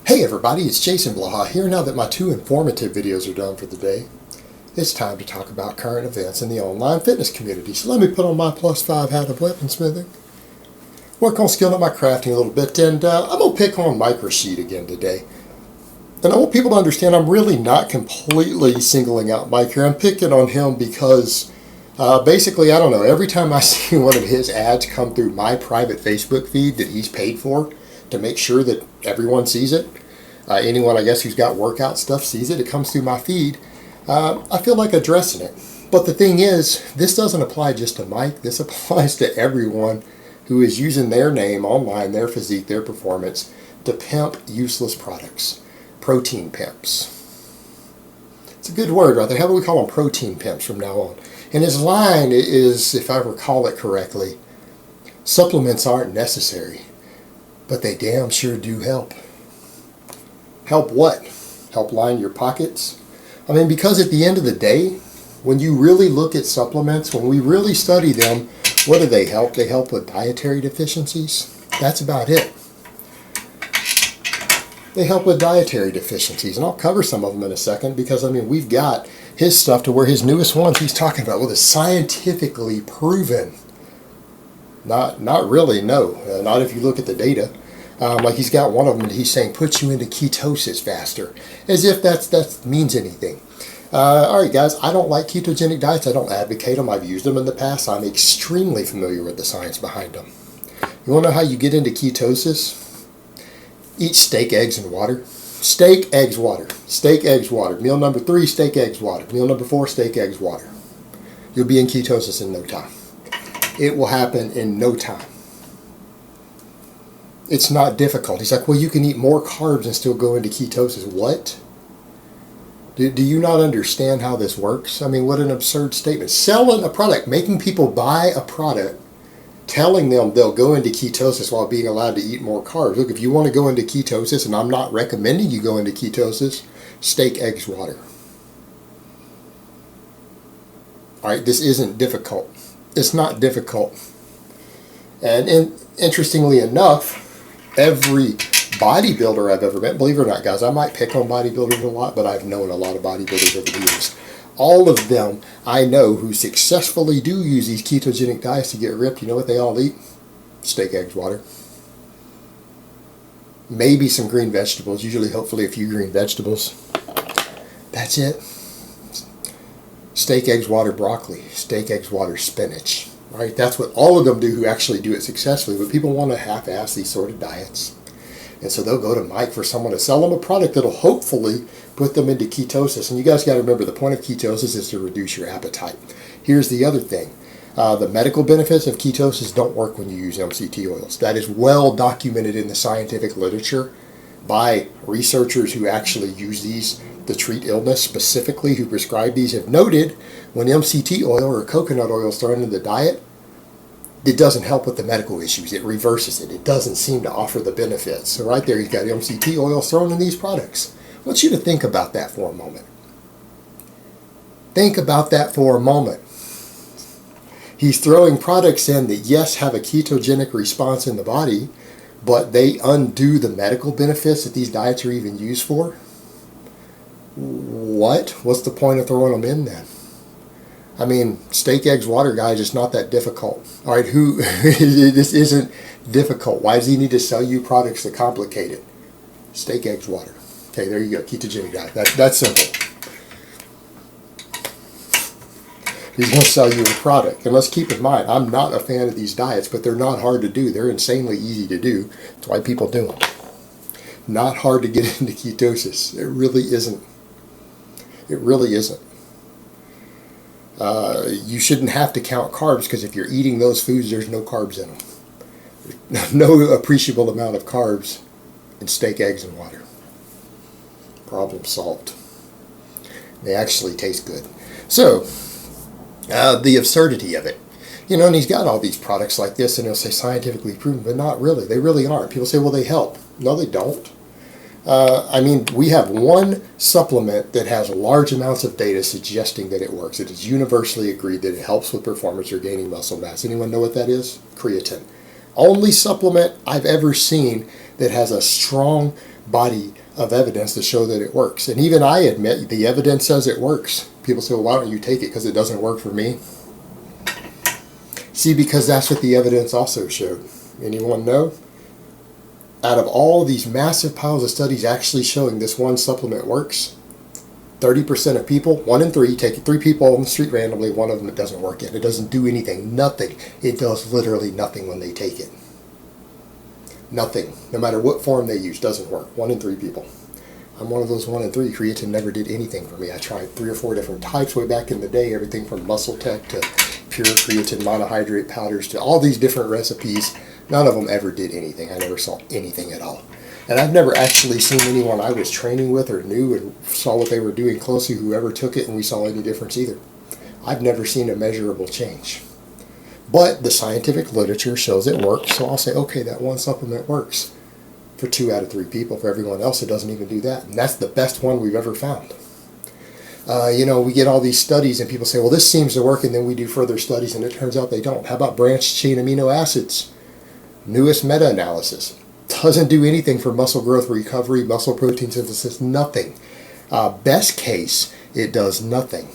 Hey everybody, it's Jason Blaha here. Now that my two informative videos are done for the day, it's time to talk about current events in the online fitness community. So let me put on my +5 hat of weaponsmithing, work on skilling up my crafting a little bit, and I'm going to pick on Rashid again today. And I want people to understand I'm really not completely singling out Mike here. I'm picking on him because basically, I don't know, every time I see one of his ads come through my private Facebook feed that he's paid for to make sure that everyone sees it, anyone I guess who's got workout stuff sees it, it comes through my feed, I feel like addressing it. But the thing is, this doesn't apply just to Mike. This applies to everyone who is using their name online, their physique, their performance to pimp useless products. Protein pimps. It's a good word right there. How do we call them? Protein pimps from now on. And his line is, if I recall it correctly, supplements aren't necessary, but they damn sure do help. Help what? Help line your pockets? I mean, because at the end of the day, when you really look at supplements, when we really study them, what do they help? They help with dietary deficiencies. That's about it. They help with dietary deficiencies, and I'll cover some of them in a second because, I mean, we've got his stuff to where his newest ones he's talking about, well, it's scientifically proven. Not really, no. Not if you look at the data. Like he's got one of them that he's saying puts you into ketosis faster, as if that means anything. All right, guys, I don't like ketogenic diets. I don't advocate them. I've used them in the past. I'm extremely familiar with the science behind them. You want to know how you get into ketosis? Eat steak, eggs, and water. Steak, eggs, water. Steak, eggs, water. Meal number 3, steak, eggs, water. Meal number 4, steak, eggs, water. You'll be in ketosis in no time. It will happen in no time. It's not difficult. He's like, well, you can eat more carbs and still go into ketosis. What? Do you not understand how this works? I mean, what an absurd statement. Selling a product, making people buy a product, telling them they'll go into ketosis while being allowed to eat more carbs. Look, if you want to go into ketosis, and I'm not recommending you go into ketosis, steak, eggs, water. All right, this isn't difficult. It's not difficult. And interestingly enough, every bodybuilder I've ever met, believe it or not, guys, I might pick on bodybuilders a lot, but I've known a lot of bodybuilders over the years. All of them I know who successfully do use these ketogenic diets to get ripped, you know what they all eat? Steak, eggs, water. Maybe some green vegetables, usually hopefully a few green vegetables. That's it. Steak, eggs, water, broccoli. Steak, eggs, water, spinach. Right? That's what all of them do who actually do it successfully. But people want to half-ass these sort of diets. And so they'll go to Mike for someone to sell them a product that'll hopefully put them into ketosis. And you guys got to remember, the point of ketosis is to reduce your appetite. Here's the other thing. The medical benefits of ketosis don't work when you use MCT oils. That is well documented in the scientific literature by researchers who actually use these to treat illness, specifically who prescribe these, have noted when MCT oil or coconut oil is thrown into the diet, it doesn't help with the medical issues. It reverses it. It doesn't seem to offer the benefits. So right there, you've got MCT oil thrown in these products. I want you to think about that for a moment. Think about that for a moment. He's throwing products in that, yes, have a ketogenic response in the body, but they undo the medical benefits that these diets are even used for. What? What's the point of throwing them in then? I mean, steak, eggs, water, guys, it's not that difficult. All right, this isn't difficult. Why does he need to sell you products that complicate it? Steak, eggs, water. Okay, there you go, ketogenic diet. That's simple. He's going to sell you a product. And let's keep in mind, I'm not a fan of these diets, but they're not hard to do. They're insanely easy to do. That's why people do them. Not hard to get into ketosis. It really isn't. It really isn't. You shouldn't have to count carbs because if you're eating those foods, there's no carbs in them. No appreciable amount of carbs in steak, eggs, and water. Problem solved. They actually taste good. So, the absurdity of it. You know, and he's got all these products like this, and he'll say scientifically proven, but not really. They really aren't. People say, well, they help. No, they don't. I mean, we have one supplement that has large amounts of data suggesting that it works. It is universally agreed that it helps with performance or gaining muscle mass. Anyone know what that is? Creatine. Only supplement I've ever seen that has a strong body of evidence to show that it works. And even I admit the evidence says it works. People say, well, why don't you take it? Because it doesn't work for me. See, because that's what the evidence also showed. Anyone know? Out of all these massive piles of studies actually showing this one supplement works, 30% of people, 1 in 3, take 3 people on the street randomly, one of them it doesn't work in. It doesn't do anything, nothing. It does literally nothing when they take it. Nothing. No matter what form they use, doesn't work. 1 in 3 people. I'm one of those 1 in 3. Creatine never did anything for me. I tried 3 or 4 different types way back in the day, everything from Muscle Tech to pure creatine monohydrate powders to all these different recipes. None of them ever did anything. I never saw anything at all. And I've never actually seen anyone I was training with or knew and saw what they were doing closely, whoever took it, and we saw any difference either. I've never seen a measurable change. But the scientific literature shows it works, so I'll say, okay, that one supplement works for 2 out of 3 people. For everyone else, it doesn't even do that. And that's the best one we've ever found. We get all these studies and people say, well, this seems to work, and then we do further studies and it turns out they don't. How about branched chain amino acids? Newest meta-analysis. Doesn't do anything for muscle growth recovery, muscle protein synthesis, nothing. Best case, it does nothing.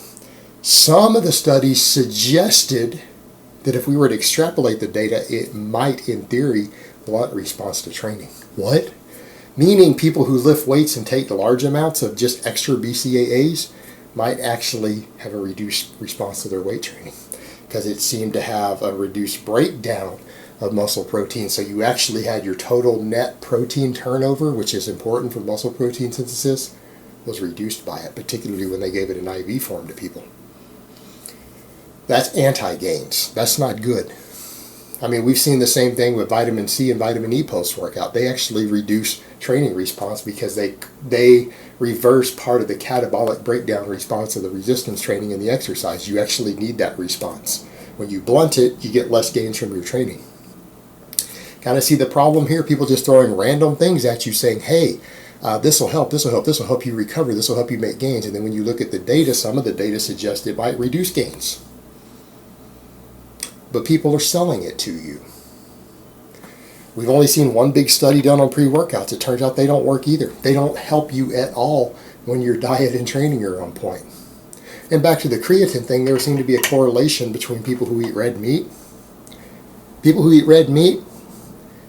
Some of the studies suggested that if we were to extrapolate the data, it might, in theory, blunt response to training. What? Meaning people who lift weights and take large amounts of just extra BCAAs might actually have a reduced response to their weight training because it seemed to have a reduced breakdown of muscle protein. So you actually had your total net protein turnover, which is important for muscle protein synthesis, was reduced by it, particularly when they gave it in IV form to people. That's anti-gains. That's not good. I mean, we've seen the same thing with vitamin C and vitamin E post-workout. They actually reduce training response because they reverse part of the catabolic breakdown response of the resistance training and the exercise. You actually need that response. When you blunt it, you get less gains from your training. Kind of see the problem here? People just throwing random things at you saying, hey, this will help, this will help, this will help you recover, this will help you make gains. And then when you look at the data, some of the data suggests it might reduce gains. But people are selling it to you. We've only seen one big study done on pre-workouts. It turns out they don't work either. They don't help you at all when your diet and training are on point. And back to the creatine thing, there seemed to be a correlation between people who eat red meat. People who eat red meat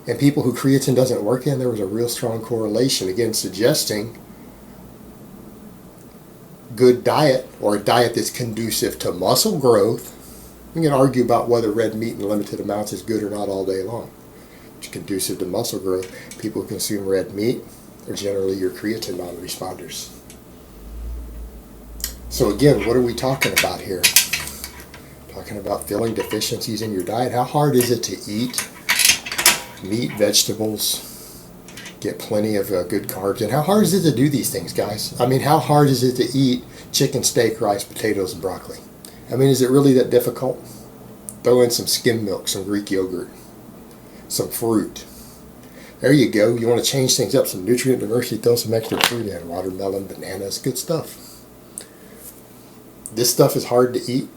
and people who creatine doesn't work in, there was a real strong correlation, again suggesting good diet, or a diet that's conducive to muscle growth. We can argue about whether red meat in limited amounts is good or not all day long. It's conducive to muscle growth. People who consume red meat are generally your creatine non-responders. So again, what are we talking about here? Talking about filling deficiencies in your diet. How hard is it to eat meat, vegetables, get plenty of good carbs? And how hard is it to do these things, guys? I mean, how hard is it to eat chicken, steak, rice, potatoes, and broccoli? I mean, is it really that difficult? Throw in some skim milk, some Greek yogurt, some fruit. There you go. You want to change things up, some nutrient diversity, throw some extra fruit in. Watermelon, bananas, good stuff. This stuff is hard to eat.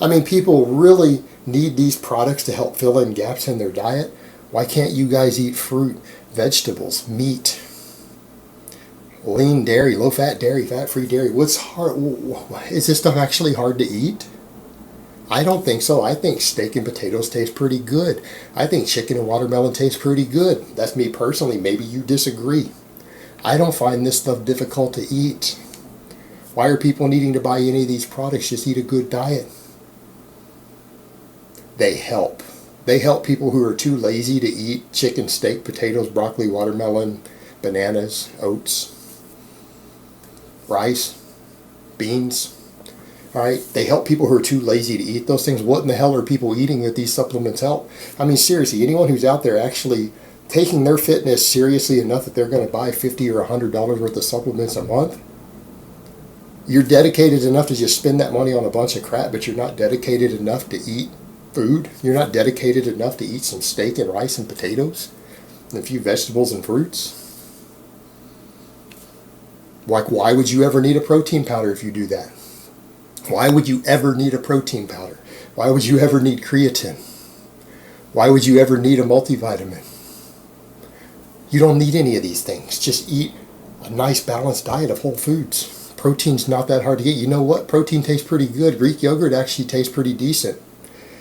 I mean, people really need these products to help fill in gaps in their diet. Why can't you guys eat fruit, vegetables, meat, lean dairy, low-fat dairy, fat-free dairy? What's hard? Is this stuff actually hard to eat? I don't think so. I think steak and potatoes taste pretty good. I think chicken and watermelon taste pretty good. That's me personally. Maybe you disagree. I don't find this stuff difficult to eat. Why are people needing to buy any of these products? Just eat a good diet. They help. They help people who are too lazy to eat chicken, steak, potatoes, broccoli, watermelon, bananas, oats, rice, beans. All right, they help people who are too lazy to eat those things. What in the hell are people eating that these supplements help? I mean, seriously, anyone who's out there actually taking their fitness seriously enough that they're going to buy $50 or $100 worth of supplements a month, you're dedicated enough to just spend that money on a bunch of crap, but you're not dedicated enough to eat food. You're not dedicated enough to eat some steak and rice and potatoes and a few vegetables and fruits. Like, why would you ever need a protein powder if you do that? Why would you ever need a protein powder? Why would you ever need creatine? Why would you ever need a multivitamin? You don't need any of these things. Just eat a nice balanced diet of whole foods. Protein's not that hard to get. You know what? Protein tastes pretty good. Greek yogurt actually tastes pretty decent.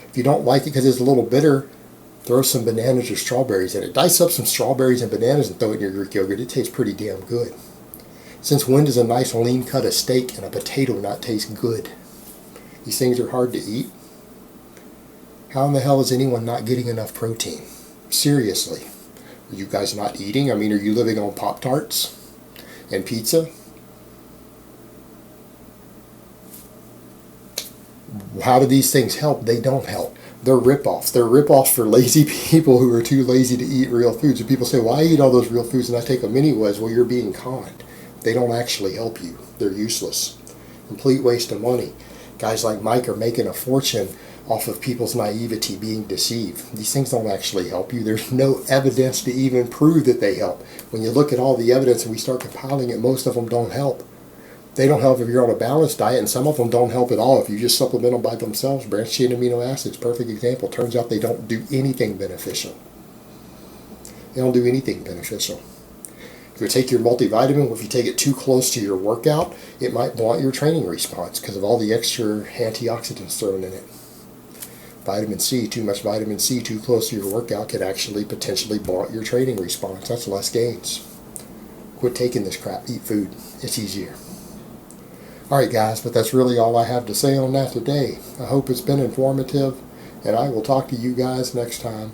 If you don't like it because it's a little bitter, throw some bananas or strawberries in it. Dice up some strawberries and bananas and throw it in your Greek yogurt. It tastes pretty damn good. Since when does a nice lean cut of steak and a potato not taste good? These things are hard to eat. How in the hell is anyone not getting enough protein? Seriously. Are you guys not eating? I mean, are you living on Pop-Tarts and pizza? How do these things help? They don't help. They're rip-offs. They're rip-offs for lazy people who are too lazy to eat real foods. And people say, well, I eat all those real foods and I take them anyways. Well, you're being conned. They don't actually help you. They're useless. Complete waste of money. Guys like Mike are making a fortune off of people's naivety, being deceived. These things don't actually help you. There's no evidence to even prove that they help. When you look at all the evidence and we start compiling it, most of them don't help. They don't help if you're on a balanced diet, and some of them don't help at all if you just supplement them by themselves. Branched chain amino acids, perfect example. Turns out they don't do anything beneficial. They don't do anything beneficial. If you take your multivitamin, if you take it too close to your workout, it might blunt your training response because of all the extra antioxidants thrown in it. Vitamin C, too much vitamin C too close to your workout could actually potentially blunt your training response. That's less gains. Quit taking this crap. Eat food. It's easier. Alright guys, but that's really all I have to say on that today. I hope it's been informative, and I will talk to you guys next time.